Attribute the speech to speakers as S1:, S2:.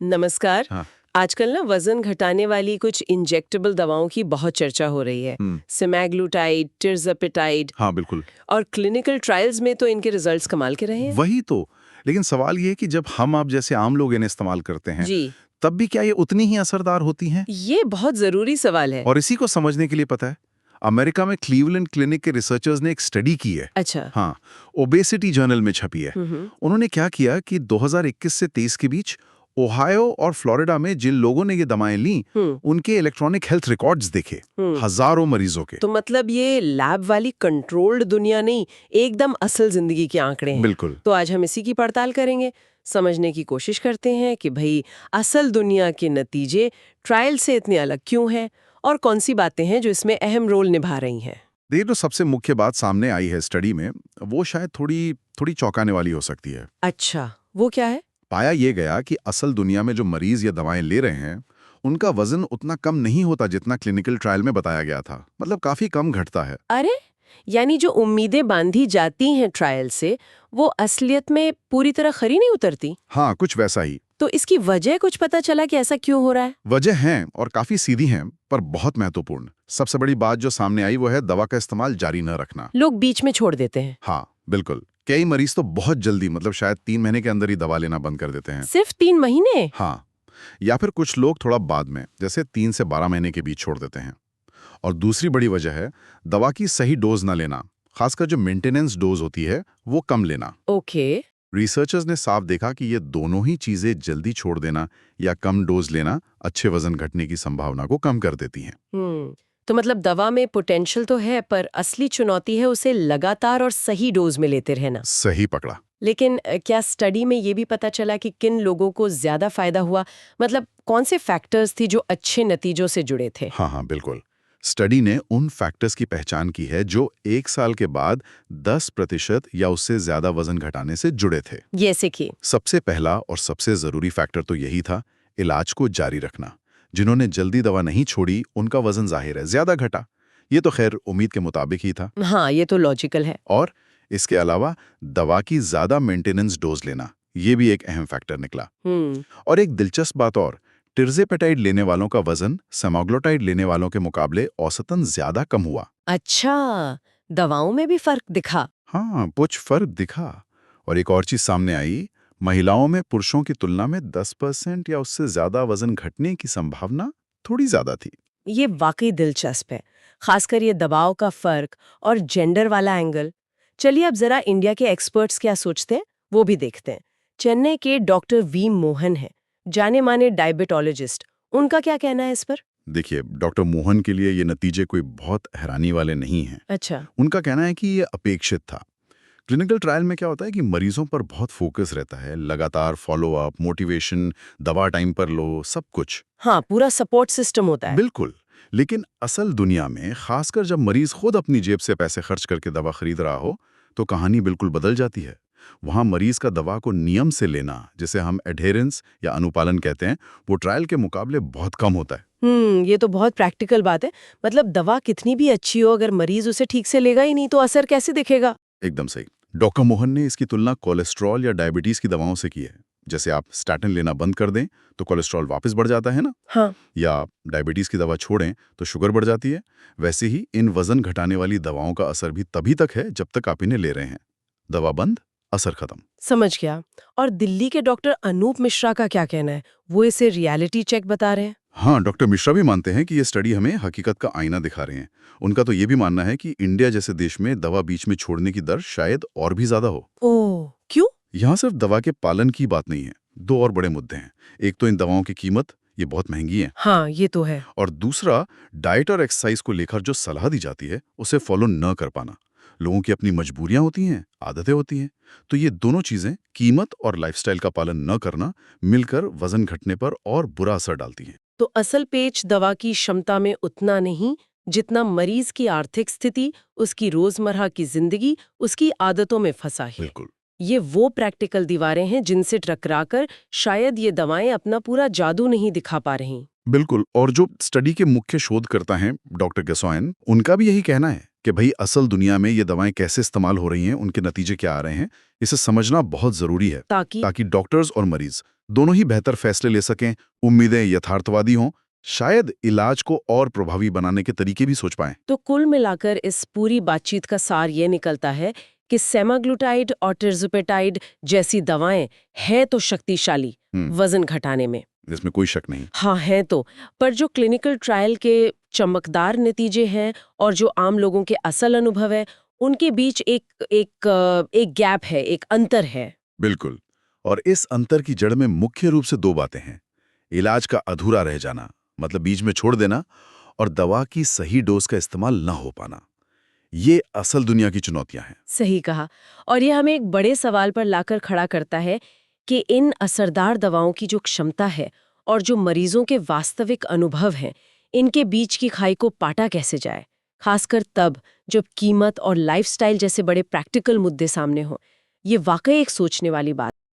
S1: नमस्कार।
S2: हाँ।
S1: आजकल ना वजन घटाने वाली कुछ इंजेक्टेबल दवाओं की बहुत चर्चा हो रही है। सेमैग्लूटाइड, टिर्ज़ापिटाइड
S2: हाँ, बिल्कुल।
S1: और क्लिनिकल ट्रायल्स में तो इनके रिजल्ट्स कमाल के रहे हैं।
S2: वही तो। लेकिन सवाल ये है कि जब हम आप जैसे आम लोग इन्हें इस्तेमाल करते हैं,
S1: जी,
S2: तब भी क्या ये उतनी ही असरदार होती हैं?
S1: ये बहुत जरूरी सवाल है।
S2: और इसी को समझने के लिए पता है, अमेरिका में क्लीवलैंड क्लिनिक के रिसर्चर्स ने एक स्टडी की है।
S1: अच्छा।
S2: हाँ, ओबेसिटी जर्नल में छपी है।
S1: हम्म।
S2: उन्होंने क्या किया कि 2021 से 23 के बीच ओहायो और फ्लोरिडा में जिन लोगों ने ये दवाएं लीं,
S1: हम्म।
S2: उनके इलेक्ट्रॉनिक हेल्थ रिकॉर्ड्स देखे,
S1: हम्म।
S2: हजारों मरीजों के।
S1: तो मतलब ये लैब वाली कंट्रोल्ड दुनिया नहीं, एकदम असल जिंदगी के आंकड़े हैं।
S2: बिल्कुल।
S1: तो आज हम इसी की पड़ताल करेंगे, समझने की कोशिश करते हैं कि भाई असल दुनिया के नतीजे ट्रायल से इतने अलग क्यों हैं और कौन सी बातें हैं जो इसमें अहम रोल निभा रही हैं।
S2: देखिए, तो सबसे मुख्य बात सामने आई है स्टडी में, वो शायद थोड़ी थोड़ी चौंकाने वाली हो सकती है।
S1: अच्छा, वो क्या है?
S2: पाया ये गया कि असल दुनिया में जो मरीज ये दवाएं ले रहे हैं, उनका वजन उतना कम नहीं होता जितना क्लिनिकल ट्रायल में बताया गया था। मतलब काफी कम घटता है।
S1: अरे, यानी जो उम्मीदें बांधी जाती हैं ट्रायल से, वो असलियत में पूरी तरह खरी नहीं उतरती।
S2: हाँ, कुछ वैसा ही।
S1: तो इसकी वजह कुछ पता चला कि ऐसा क्यों हो रहा है?
S2: वजह हैं और काफी सीधी हैं, पर बहुत महत्वपूर्ण। सबसे बड़ी बात जो सामने आई वो है दवा का इस्तेमाल जारी न रखना।
S1: लोग बीच में छोड़ देते हैं।
S2: हाँ, बिल्कुल। कई मरीज तो बहुत जल्दी, मतलब शायद 3 महीने के अंदर ही दवा लेना बंद कर देते हैं।
S1: सिर्फ 3 महीने?
S2: हाँ, या फिर कुछ लोग थोड़ा बाद में, जैसे 3 से 12 महीने के बीच छोड़ देते हैं। और दूसरी बड़ी वजह है दवा की सही डोज ना लेना, खासकर जो मेंटेनेंस डोज होती है वो कम लेना।
S1: ओके।
S2: रिसर्चर्स ने साफ देखा कि ये दोनों ही चीजें जल्दी छोड़ देना या कम डोज लेना अच्छे वजन घटने की संभावना को कम कर देती हैं।
S1: तो मतलब दवा में पोटेंशियल तो है, पर असली चुनौती है उसे लगातार और सही डोज में लेते रहना।
S2: सही पकड़ा।
S1: लेकिन क्या स्टडी में ये भी पता चला कि किन लोगों को ज्यादा फायदा हुआ? मतलब कौन से फैक्टर्स थी जो अच्छे नतीजों से जुड़े थे?
S2: हाँ हाँ, बिल्कुल। स्टडी ने उन फैक्टर्स की पहचान की है जो 1 साल के बाद 10% या उससे ज्यादा वजन घटाने से जुड़े थे।
S1: जैसे कि?
S2: सबसे पहला और सबसे जरूरी फैक्टर तो यही था, इलाज को जारी रखना। जिन्होंने जल्दी दवा नहीं छोड़ी, उनका वजन जाहिर है ज्यादा घटा। ये तो खैर उम्मीद के मुताबिक ही था।
S1: हाँ, ये तो लॉजिकल है।
S2: और इसके अलावा दवा की ज्यादा मेंटेनेंस डोज लेना, ये भी एक अहम फैक्टर निकला। और एक दिलचस्प बात और, टिर्ज़ेपेटाइड लेने वालों का वजन सेमाग्लोटाइड लेने वालों के मुकाबले औसतन ज्यादा कम हुआ।
S1: अच्छा, दवाओं में भी फर्क दिखा?
S2: हाँ, कुछ फर्क दिखा। और एक और चीज सामने आई, महिलाओं में पुरुषों की तुलना में 10% या उससे ज्यादा वजन घटने की संभावना थोड़ी ज्यादा थी।
S1: ये वाकई दिलचस्प है, खासकर ये दबाव का फर्क और जेंडर वाला एंगल। चलिए अब जरा इंडिया के एक्सपर्ट्स क्या सोचते हैं वो भी देखते हैं। चेन्नई के डॉक्टर वी मोहन हैं, जाने माने डायबिटोलॉजिस्ट। उनका क्या कहना है इस पर?
S2: देखिए, डॉक्टर मोहन के लिए ये नतीजे कोई बहुत हैरानी वाले नहीं हैं।
S1: अच्छा।
S2: उनका कहना है कि ये अपेक्षित था। क्लिनिकल ट्रायल में क्या होता है कि मरीजों पर बहुत फोकस रहता है, लगातार फॉलो अप, मोटिवेशन, दवा टाइम पर लो, सब कुछ।
S1: हाँ, पूरा सपोर्ट सिस्टम होता है।
S2: बिल्कुल। लेकिन असल दुनिया में, खासकर जब मरीज खुद अपनी जेब से पैसे खर्च करके दवा खरीद रहा हो, तो कहानी बिल्कुल बदल जाती है। वहां मरीज का दवा को नियम से लेना, जिसे हम एडहेरेंस या अनुपालन कहते हैं, वो ट्रायल के मुकाबले बहुत कम होता है।
S1: ये तो बहुत प्रैक्टिकल बात है। मतलब दवा कितनी भी अच्छी हो, अगर मरीज उसे ठीक से लेगा ही नहीं तो असर कैसे दिखेगा?
S2: एकदम सही। डॉक्टर मोहन ने इसकी तुलना कोलेस्ट्रॉल या डायबिटीज की दवाओं से की है। जैसे आप स्टैटिन लेना बंद कर दें तो कोलेस्ट्रॉल वापस बढ़ जाता है ना।
S1: हाँ।
S2: या डायबिटीज की दवा छोड़ें तो शुगर बढ़ जाती है। वैसे ही इन वजन घटाने वाली दवाओं का असर भी तभी तक है जब तक आप इन्हें ले रहे हैं। दवा बंद, असर खत्म।
S1: समझ गया। और दिल्ली के डॉक्टर अनूप मिश्रा का क्या कहना है? वो इसे रियलिटी चेक बता रहे हैं।
S2: हाँ, डॉक्टर मिश्रा भी मानते हैं कि ये स्टडी हमें हकीकत का आईना दिखा रहे हैं। उनका तो ये भी मानना है कि इंडिया जैसे देश में दवा बीच में छोड़ने की दर शायद और भी ज्यादा हो।
S1: ओह, क्यों?
S2: यहाँ सिर्फ दवा के पालन की बात नहीं है, 2 और बड़े मुद्दे हैं। एक तो इन दवाओं की कीमत, ये बहुत महंगी है।
S1: हाँ, ये तो है।
S2: और दूसरा, डाइट और एक्सरसाइज को लेकर जो सलाह दी जाती है उसे फॉलो न कर पाना। लोगों की अपनी मजबूरियां होती हैं, आदतें होती हैं। तो ये दोनों चीजें, कीमत और लाइफस्टाइल का पालन न करना, मिलकर वजन घटने पर और बुरा असर डालती हैं।
S1: तो असल पेच दवा की क्षमता में उतना नहीं, जितना मरीज की आर्थिक स्थिति, उसकी रोजमर्रा की जिंदगी, उसकी आदतों में फंसा है।
S2: बिल्कुल।
S1: ये वो प्रैक्टिकल दीवारें हैं जिनसे टकराकर शायद ये दवाएं अपना पूरा जादू नहीं दिखा पा रही।
S2: बिल्कुल। और जो स्टडी के मुख्य शोधकर्ता हैं डॉक्टर गैसोइन, उनका भी यही कहना है कि भाई असल दुनिया में ये दवाएं कैसे इस्तेमाल हो रही हैं, उनके नतीजे क्या आ रहे हैं, इसे समझना बहुत जरूरी है,
S1: ताकि
S2: ताकि डॉक्टर्स और मरीज दोनों ही बेहतर फैसले ले सकें, उम्मीदें यथार्थवादी हों, शायद इलाज को और प्रभावी बनाने के तरीके भी सोच पाएं।
S1: तो कुल मिलाकर इस पूरी बातचीत का सार ये निकलता है कि सेमाग्लूटाइड और टिर्ज़ोपेटाइड जैसी दवाएं हैं तो शक्तिशाली वजन घटाने में,
S2: इसमें कोई शक नहीं।
S1: हाँ हैं तो, पर जो क्लिनिकल ट्रायल के चमकदार नतीजे हैं और जो आम लोगों के असल अनुभव है, उनके बीच एक गैप है, एक अंतर है।
S2: बिल्कुल। और इस अंतर की जड़ में मुख्य रूप से दो बातें हैं। इलाज का अधूरा रह जाना, मतलब बीच में छोड़ देना, और दवा की सही डोज का इस्तेमाल न हो पाना। ये असल दुनिया की चुनौतियां हैं।
S1: सही कहा। और ये हमें एक बड़े सवाल पर लाकर खड़ा करता है कि इन असरदार दवाओं की जो क्षमता है और जो मरीजों के वास्तविक अनुभव हैं, इनके बीच की खाई को पाटा कैसे जाए, खासकर तब जब कीमत और लाइफस्टाइल जैसे बड़े प्रैक्टिकल मुद्दे सामने हों। ये वाकई एक सोचने वाली बात